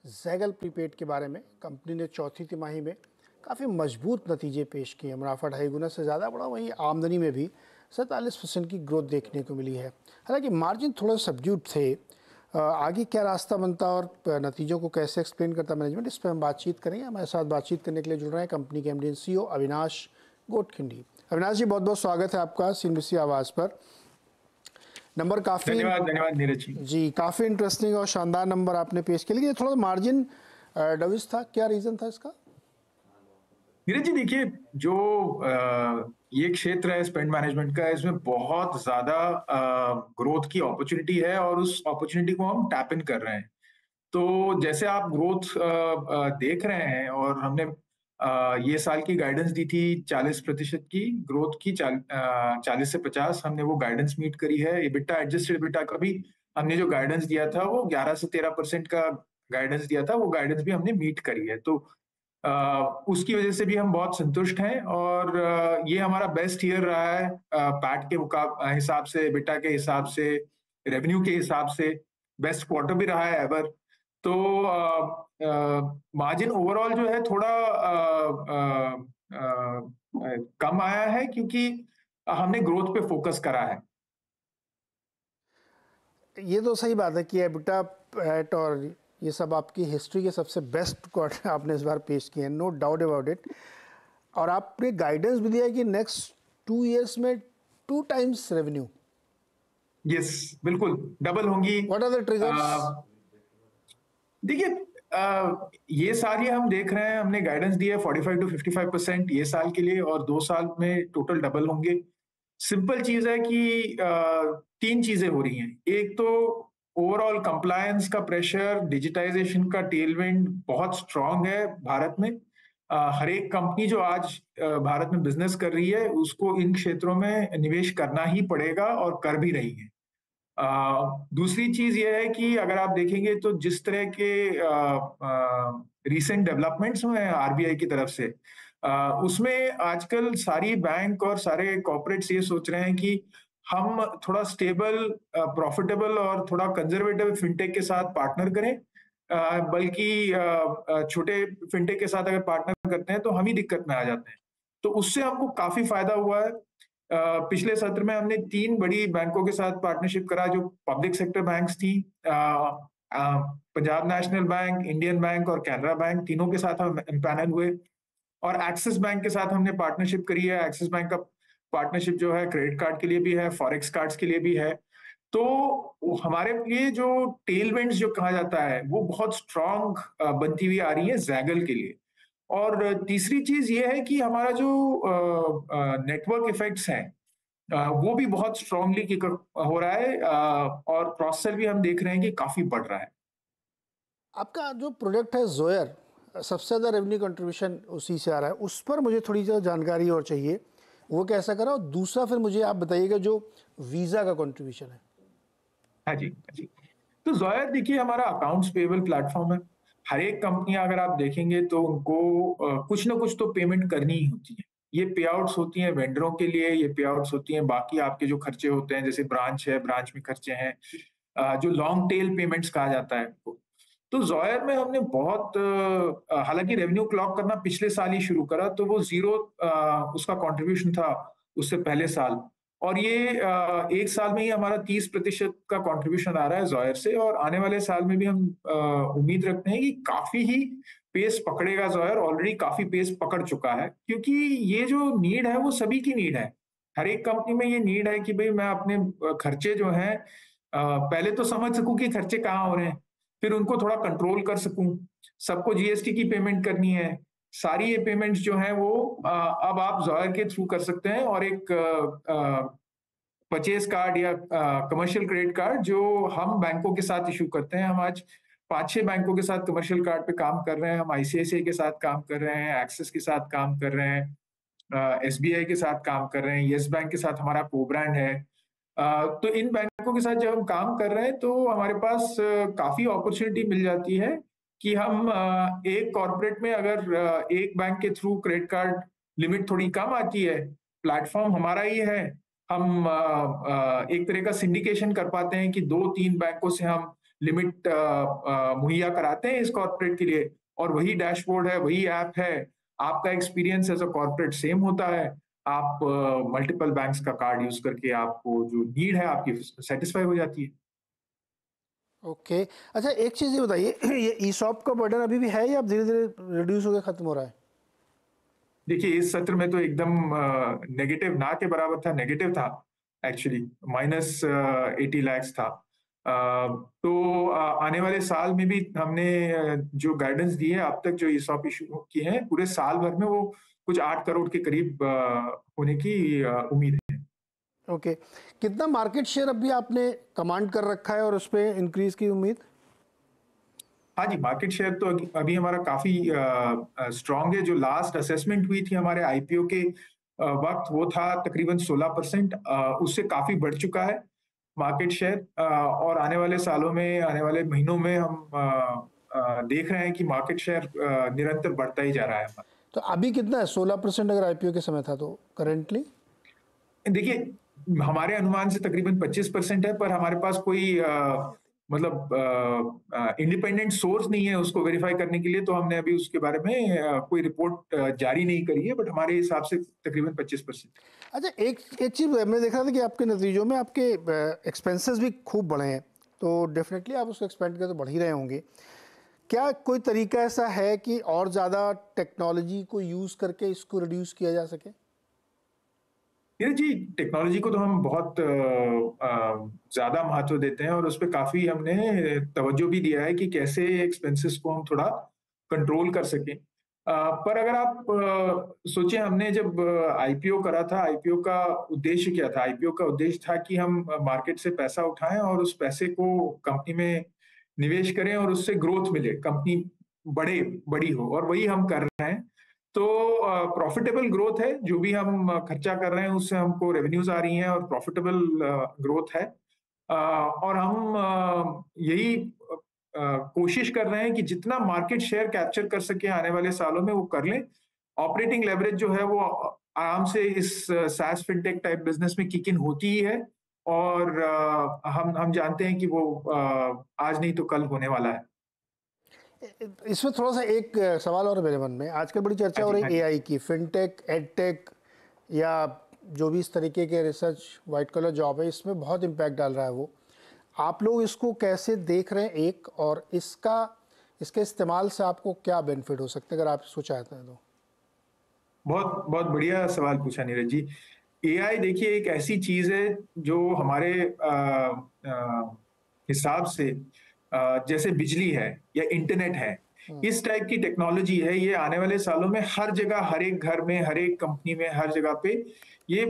ज़ैगल prepaid के बारे में। कंपनी ने चौथी तिमाही में काफ़ी मजबूत नतीजे पेश किए। मुनाफा 2.5 गुना से ज़्यादा बढ़ा, वहीं आमदनी में भी 47% की ग्रोथ देखने को मिली है। हालांकि मार्जिन थोड़ा सब्ड्यूड थे। आगे क्या रास्ता बनता और नतीजों को कैसे एक्सप्लेन करता मैनेजमेंट, इस पर हम बातचीत करेंगे। हमारे साथ बातचीत करने के लिए जुड़ रहे हैं कंपनी के एमडी CEO अविनाश गोटखिंडी। अविनाश जी, बहुत बहुत स्वागत है आपका CNBC आवाज़ पर। नंबर काफ़ी धन्यवाद नीरज जी, काफ़ी इंटरेस्टिंग और शानदार नंबर आपने पेश किया, लेकिन थोड़ा मार्जिन डविश था। क्या रीज़न था इसका? नीरज जी, देखिए जो ये क्षेत्र है स्पेंड मैनेजमेंट का, इसमें बहुत ज्यादा ग्रोथ की अपॉर्चुनिटी है और उस अपॉर्चुनिटी को हम टैप इन कर रहे हैं। तो जैसे आप ग्रोथ देख रहे हैं और हमने ये साल की गाइडेंस दी थी 40% की ग्रोथ की, 40 से 50 हमने वो गाइडेंस मीट करी है। एबिटा, एडजस्टेड एबिटा का भी हमने जो गाइडेंस दिया था वो 11 से 13% का गाइडेंस दिया था, वो गाइडेंस भी हमने मीट करी है। तो उसकी वजह से भी हम बहुत संतुष्ट हैं और ये हमारा बेस्ट ईयर रहा है पैट के हिसाब से, एबिटा के हिसाब से, रेवेन्यू के हिसाब से बेस्ट क्वार्टर भी रहा है एवर। तो मार्जिन ओवरऑल जो है थोड़ा कम आया है क्योंकि हमने ग्रोथ पे फोकस करा है। ये तो सही बात है कि एबिटा, पैट और ये सब आपकी हिस्ट्री के सबसे बेस्ट क्वार्टर आपने इस बार पेश किए हैं, नो डाउट अबाउट इट। और आपने गाइडेंस भी दिया है कि नेक्स्ट 2 ईयर्स में 2 टाइम्स रेवेन्यू। यस, बिल्कुल डबल होंगी। What are the triggers? देखिए, ये साल ये हम देख रहे हैं, हमने गाइडेंस दिया है 45 to 55% ये साल के लिए और 2 साल में टोटल डबल होंगे। सिंपल चीज है कि 3 चीजें हो रही हैं। एक तो ओवरऑल कंप्लायंस का प्रेशर, डिजिटाइजेशन का टेलविंड बहुत स्ट्रांग है भारत में। हर एक कंपनी जो आज भारत में बिजनेस कर रही है उसको इन क्षेत्रों में निवेश करना ही पड़ेगा और कर भी रही है। दूसरी चीज ये है कि अगर आप देखेंगे तो जिस तरह के रीसेंट डेवलपमेंट्स हुए हैं आरबीआई की तरफ से, उसमें आजकल सारी बैंक और सारे कॉर्पोरेट्स ये सोच रहे हैं कि हम थोड़ा स्टेबल, प्रॉफिटेबल और थोड़ा कंजर्वेटिव फिनटेक के साथ पार्टनर करें। बल्कि छोटे फिनटेक के साथ अगर पार्टनर करते हैं तो हम ही दिक्कत में आ जाते हैं। तो उससे हमको काफी फायदा हुआ है। पिछले सत्र में हमने 3 बड़ी बैंकों के साथ पार्टनरशिप करा जो पब्लिक सेक्टर बैंक्स थी। Punjab national bank, Indian bank और कैनरा बैंक, तीनों के साथ हम पैनल हुए। और एक्सिस बैंक के साथ हमने पार्टनरशिप करी है। एक्सिस बैंक का पार्टनरशिप जो है क्रेडिट कार्ड के लिए भी है, फॉरेक्स कार्ड्स के लिए भी है। तो हमारे लिए जो टेलविंड्स जो कहा जाता है वो बहुत स्ट्रांग बनती हुई आ रही है ज़ैगल के लिए। और तीसरी चीज ये है कि हमारा जो नेटवर्क इफेक्ट्स हैं वो भी बहुत स्ट्रांगली हो रहा है। और क्रॉस सेल भी हम देख रहे हैं कि काफी बढ़ रहा है। आपका जो प्रोडक्ट है जोयर, सबसे ज़्यादा रेवेन्यू कंट्रीब्यूशन उसी से आ रहा है। उस पर मुझे थोड़ी सी जानकारी और चाहिए, वो कैसा करा। और दूसरा फिर मुझे आप बताइएगा जो वीज़ा का कंट्रीब्यूशन है। हाँ जी, हाँ जी। तो जोयर देखिए हमारा अकाउंट्स पेबल प्लेटफॉर्म है। हर एक कंपनियां अगर आप देखेंगे तो उनको कुछ ना कुछ तो पेमेंट करनी ही होती है। ये पे आउट्स होती हैं वेंडरों के लिए, ये पे आउट्स होती हैं बाकी आपके जो खर्चे होते हैं, जैसे ब्रांच है, ब्रांच में खर्चे हैं, जो लॉन्ग टेल पेमेंट्स कहा जाता है उनको। तो जोयर में हमने बहुत हालांकि रेवेन्यू क्लॉक करना पिछले साल ही शुरू करा, तो वो जीरो उसका कंट्रीब्यूशन था उससे पहले साल। और ये एक साल में ही हमारा 30% का कंट्रीब्यूशन आ रहा है जोयर से। और आने वाले साल में भी हम उम्मीद रखते हैं कि काफी ही पेस पकड़ेगा। जोयर ऑलरेडी काफी पेस पकड़ चुका है क्योंकि ये जो नीड है वो सभी की नीड है। हर एक कंपनी में ये नीड है कि भाई मैं अपने खर्चे जो हैं पहले तो समझ सकूं कि खर्चे कहाँ हो रहे हैं, फिर उनको थोड़ा कंट्रोल कर सकूं। सबको जीएसटी की पेमेंट करनी है, सारी ये पेमेंट्स जो हैं वो अब आप जोयर के थ्रू कर सकते हैं। और एक परचेज कार्ड या कमर्शियल क्रेडिट कार्ड जो हम बैंकों के साथ इशू करते हैं, हम आज 5-6 बैंकों के साथ कमर्शियल कार्ड पे काम कर रहे हैं। हम आईसीआईसीआई के साथ काम कर रहे हैं, एक्सिस के साथ काम कर रहे हैं, एसबीआई के साथ काम कर रहे हैं, यस बैंक के साथ हमारा को ब्रांड है। तो इन बैंकों के साथ जब हम काम कर रहे हैं तो हमारे पास काफी अपॉर्चुनिटी मिल जाती है कि हम एक कॉर्पोरेट में अगर एक बैंक के थ्रू क्रेडिट कार्ड लिमिट थोड़ी कम आती है, प्लेटफॉर्म हमारा ही है, हम एक तरह का सिंडिकेशन कर पाते हैं कि 2-3 बैंकों से हम लिमिट मुहैया कराते हैं इस कॉर्पोरेट के लिए, और वही डैशबोर्ड है, वही ऐप है, आपका experience as a corporate same होता है। आप मल्टीपल बैंक्स का कार्ड यूज करके आपको जो नीड है आपकी सेटिस्फाई हो जाती है। ओके। अच्छा, एक चीज़ ये बताइए, ये ईसॉप का बर्डन अभी भी है या अब धीरे-धीरे रिड्यूस होके खत्म हो रहा है? देखिए, इस सत्र में तो एकदम नेगेटिव ना के बराबर था, नेगेटिव था एक्चुअली, माइनस 80 लैक्स था। तो आने वाले साल में भी हमने जो गाइडेंस दी है अब तक जो ईसॉप इश्यू किए हैं, पूरे साल भर में वो कुछ 8 करोड़ के करीब होने की उम्मीद है। ओके। कितना मार्केट शेयर अभी आपने कमांड कर रखा है और उस पे इंक्रीज़ की उम्मीद? हाँ जी, मार्केट शेयर तो अभी हमारा काफ़ी स्ट्रॉन्ग है। जो लास्ट असेसमेंट हुई थी हमारे आईपीओ के वक़्त, वो था तकरीबन 16%, उससे काफ़ी बढ़ चुका है मार्केट शेयर। और आने वाले सालों में, आने वाले महीनों में हम देख रहे हैं कि मार्केट शेयर निरंतर बढ़ता ही जा रहा है हमारा। तो अभी कितना है? 16% अगर आईपीओ के समय था तो करंटली? देखिए, हमारे अनुमान से तकरीबन 25% है, पर हमारे पास कोई मतलब इंडिपेंडेंट सोर्स नहीं है उसको वेरीफाई करने के लिए, तो हमने अभी उसके बारे में कोई रिपोर्ट जारी नहीं करी है, बट हमारे हिसाब से तकरीबन 25%। अच्छा, एक एक चीज़ मैं देख रहा था कि आपके नतीजों में आपके एक्सपेंसेस भी खूब बढ़े हैं, तो डेफिनेटली आप उसको एक्सपेंड कर तो बढ़ ही रहे होंगे। क्या कोई तरीका ऐसा है कि और ज़्यादा टेक्नोलॉजी को यूज़ करके इसको रिड्यूस किया जा सके? ये जी, टेक्नोलॉजी को तो हम बहुत ज़्यादा महत्व देते हैं, और उसपे काफ़ी हमने तवज्जो भी दिया है कि कैसे एक्सपेंसेस को हम थोड़ा कंट्रोल कर सकें। पर अगर आप सोचिए, हमने जब आईपीओ करा था, आईपीओ का उद्देश्य क्या था? आईपीओ का उद्देश्य था कि हम मार्केट से पैसा उठाएँ और उस पैसे को कंपनी में निवेश करें और उससे ग्रोथ मिले, कंपनी बड़ी हो, और वही हम कर रहे हैं। तो प्रॉफिटेबल ग्रोथ है, जो भी हम खर्चा कर रहे हैं उससे हमको रेवेन्यूज़ आ रही हैं और प्रॉफिटेबल ग्रोथ है। और हम यही कोशिश कर रहे हैं कि जितना मार्केट शेयर कैप्चर कर सकें आने वाले सालों में वो कर लें। ऑपरेटिंग लेवरेज जो है वो आराम से इस सास फिनटेक टाइप बिज़नेस में किक इन होती ही है, और हम जानते हैं कि वो आज नहीं तो कल होने वाला है। इसमें थोड़ा-सा एक सवाल और है मेरे मन में। आजकल बड़ी चर्चा हाँ हो जी, रही हाँ है जी। एआई की, फिनटेक, एडटेक या जो भी इस तरीके के रिसर्च व्हाइट कॉलर जॉब है, इसमें बहुत इम्पैक्ट डाल रहा है वो। आप लोग इसको कैसे देख रहे हैं एक, और इसके इस्तेमाल से आपको क्या बेनिफिट हो सकते हैं अगर आप इसको चाहते हैं तो? बहुत बहुत बढ़िया सवाल पूछा नीरज जी। एआई देखिए एक ऐसी चीज़ है जो हमारे हिसाब से जैसे बिजली है या इंटरनेट है, हुँ। इस टाइप की टेक्नोलॉजी है। ये आने वाले सालों में हर जगह, हर एक घर में, हर एक कंपनी में, हर जगह पे ये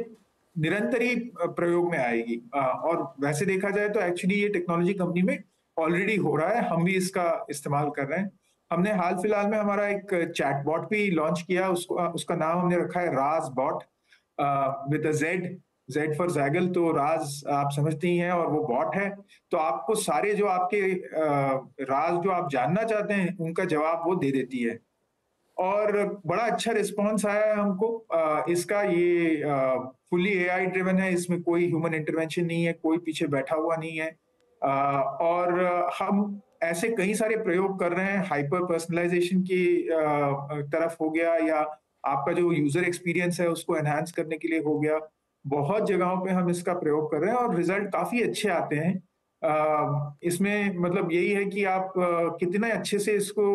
निरंतर ही प्रयोग में आएगी। और वैसे देखा जाए तो एक्चुअली ये टेक्नोलॉजी कंपनी में ऑलरेडी हो रहा है, हम भी इसका इस्तेमाल कर रहे हैं। हमने हाल-फिलहाल में हमारा एक चैटबॉट भी लॉन्च किया, उसको उसका नाम हमने रखा है Raz bot, with a Z, Z for Zagel, तो राज़ आप समझती ही हैं, और वो बॉट है। तो आपको सारे जो आपके राज़ जो आप जानना चाहते हैं, उनका जवाब वो दे देती है। और बड़ा अच्छा रिस्पॉन्स आया है हमको इसका। ये फुल्ली एआई ड्रिवन है, इसमें कोई ह्यूमन इंटरवेंशन नहीं है, कोई पीछे बैठा हुआ नहीं है। और हम ऐसे कई सारे प्रयोग कर रहे हैं, हाइपर पर्सनलाइजेशन की तरफ हो गया, या आपका जो यूजर एक्सपीरियंस है उसको एनहांस करने के लिए हो गया। बहुत जगहों पे हम इसका प्रयोग कर रहे हैं और रिजल्ट काफी अच्छे आते हैं। इसमें मतलब यही है कि आप कितने अच्छे से इसको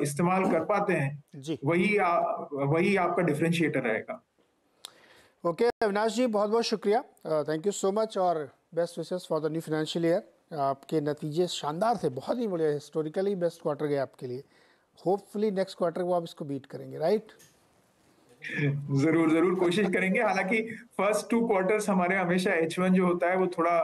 इस्तेमाल कर पाते हैं, जी। वही आपका डिफरेंशिएटर रहेगा। ओके, अविनाश जी, बहुत-बहुत शुक्रिया। थैंक यू सो मच और best wishes for the new financial year. आपके नतीजे शानदार थे, बहुत ही बढ़िया, हिस्टोरिकली बेस्ट क्वार्टर गया आपके लिए। होपफुली नेक्स्ट क्वार्टर को आप इसको बीट करेंगे, राइट? ज़रूर, ज़रूर कोशिश करेंगे। हालाँकि फर्स्ट 2 क्वार्टर्स हमारे हमेशा H1 जो होता है वो थोड़ा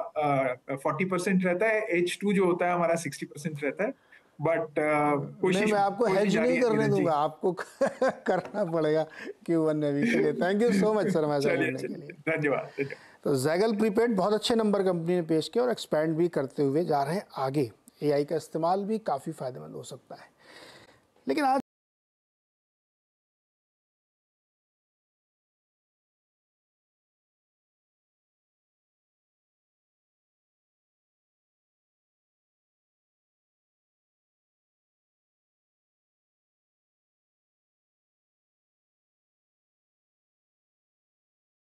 40% रहता है, H2 जो होता है हमारा 60% रहता है। बट नहीं, कोशिश मैं आपको कोशिश हेज जारी नहीं है करने नीरज जी। दूँगा, आपको करना पड़ेगा Q1 में भी। चलिए, thank you so much sir हमारे साथ चलिए, जुड़ने के चलिए। लिए। धन्यवाद, धन्यवाद। तो ज़ैगल प्रीपेड बहुत अच्छे नंबर कंपनी ने पेश किए और एक्सपैंड भी करते हुए जा रहे हैं आगे। एआई का इस्तेमाल भी काफ़ी फ़ायदेमंद हो सकता है। लेकिन आज